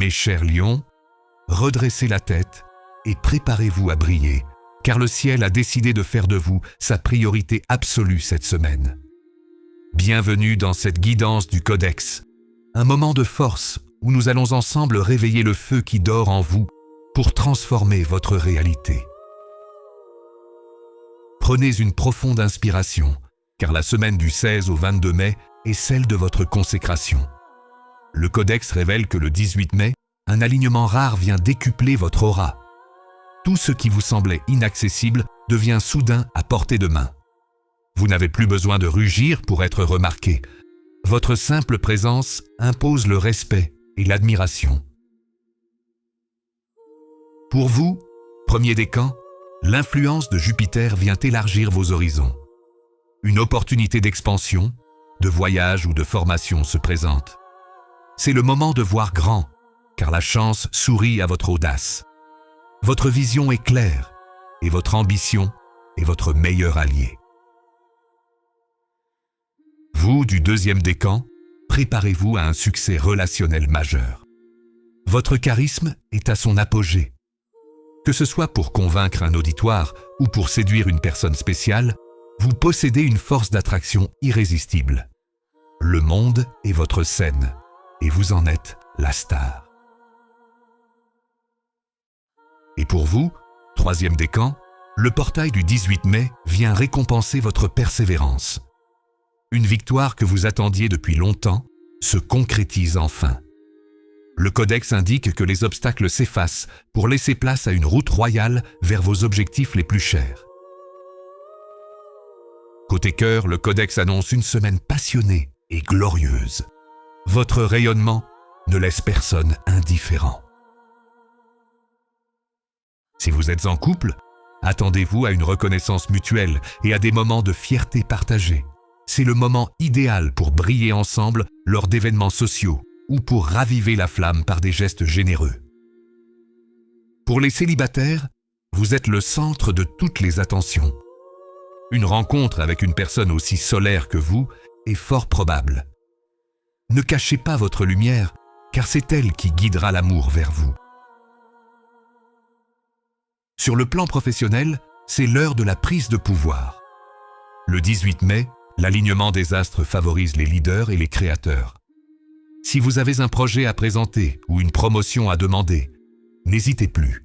Mes chers lions, redressez la tête et préparez-vous à briller, car le ciel a décidé de faire de vous sa priorité absolue cette semaine. Bienvenue dans cette guidance du Codex, un moment de force où nous allons ensemble réveiller le feu qui dort en vous pour transformer votre réalité. Prenez une profonde inspiration, car la semaine du 16 au 22 mai est celle de votre consécration. Le Codex révèle que le 18 mai, un alignement rare vient décupler votre aura. Tout ce qui vous semblait inaccessible devient soudain à portée de main. Vous n'avez plus besoin de rugir pour être remarqué. Votre simple présence impose le respect et l'admiration. Pour vous, premier décan, l'influence de Jupiter vient élargir vos horizons. Une opportunité d'expansion, de voyage ou de formation se présente. C'est le moment de voir grand, car la chance sourit à votre audace. Votre vision est claire et votre ambition est votre meilleur allié. Vous, du deuxième décan, préparez-vous à un succès relationnel majeur. Votre charisme est à son apogée. Que ce soit pour convaincre un auditoire ou pour séduire une personne spéciale, vous possédez une force d'attraction irrésistible. Le monde est votre scène et vous en êtes la star. Et pour vous, troisième décan, le portail du 18 mai vient récompenser votre persévérance. Une victoire que vous attendiez depuis longtemps se concrétise enfin. Le Codex indique que les obstacles s'effacent pour laisser place à une route royale vers vos objectifs les plus chers. Côté cœur, le Codex annonce une semaine passionnée et glorieuse. Votre rayonnement ne laisse personne indifférent. Si vous êtes en couple, attendez-vous à une reconnaissance mutuelle et à des moments de fierté partagée. C'est le moment idéal pour briller ensemble lors d'événements sociaux ou pour raviver la flamme par des gestes généreux. Pour les célibataires, vous êtes le centre de toutes les attentions. Une rencontre avec une personne aussi solaire que vous est fort probable. Ne cachez pas votre lumière, car c'est elle qui guidera l'amour vers vous. Sur le plan professionnel, c'est l'heure de la prise de pouvoir. Le 18 mai, l'alignement des astres favorise les leaders et les créateurs. Si vous avez un projet à présenter ou une promotion à demander, n'hésitez plus.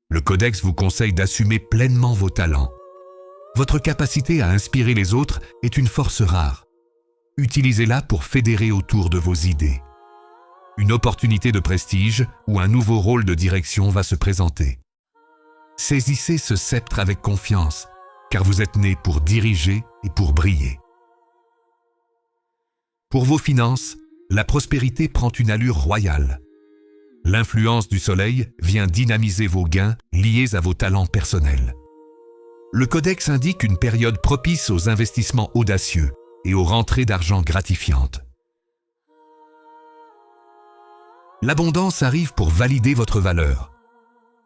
Le Codex vous conseille d'assumer pleinement vos talents. Votre capacité à inspirer les autres est une force rare. Utilisez-la pour fédérer autour de vos idées. Une opportunité de prestige ou un nouveau rôle de direction va se présenter. Saisissez ce sceptre avec confiance, car vous êtes né pour diriger et pour briller. Pour vos finances, la prospérité prend une allure royale. L'influence du soleil vient dynamiser vos gains liés à vos talents personnels. Le Codex indique une période propice aux investissements audacieux et aux rentrées d'argent gratifiantes. L'abondance arrive pour valider votre valeur.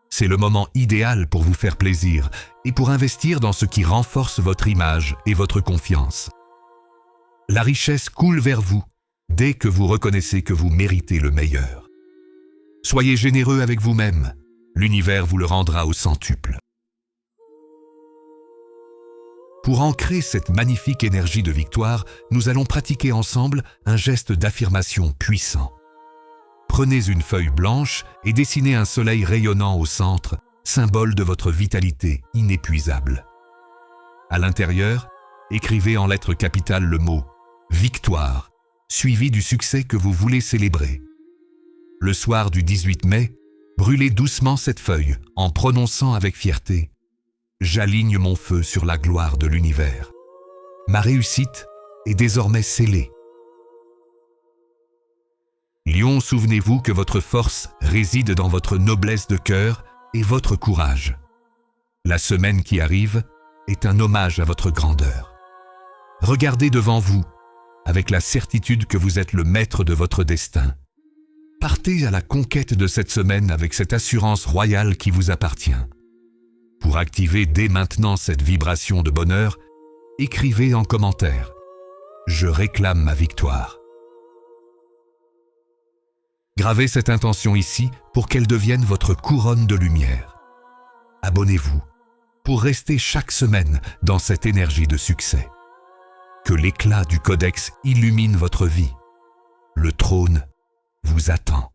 C'est le moment idéal pour vous faire plaisir et pour investir dans ce qui renforce votre image et votre confiance. La richesse coule vers vous dès que vous reconnaissez que vous méritez le meilleur. Soyez généreux avec vous-même, l'univers vous le rendra au centuple. Pour ancrer cette magnifique énergie de victoire, nous allons pratiquer ensemble un geste d'affirmation puissant. Prenez une feuille blanche et dessinez un soleil rayonnant au centre, symbole de votre vitalité inépuisable. À l'intérieur, écrivez en lettres capitales le mot « Victoire », suivi du succès que vous voulez célébrer. Le soir du 18 mai, brûlez doucement cette feuille en prononçant avec fierté « J'aligne mon feu sur la gloire de l'univers. Ma réussite est désormais scellée. » Lion, souvenez-vous que votre force réside dans votre noblesse de cœur et votre courage. La semaine qui arrive est un hommage à votre grandeur. Regardez devant vous, avec la certitude que vous êtes le maître de votre destin. Partez à la conquête de cette semaine avec cette assurance royale qui vous appartient. Pour activer dès maintenant cette vibration de bonheur, écrivez en commentaire « Je réclame ma victoire ». Gravez cette intention ici pour qu'elle devienne votre couronne de lumière. Abonnez-vous pour rester chaque semaine dans cette énergie de succès. Que l'éclat du Codex illumine votre vie. Le trône vous attend.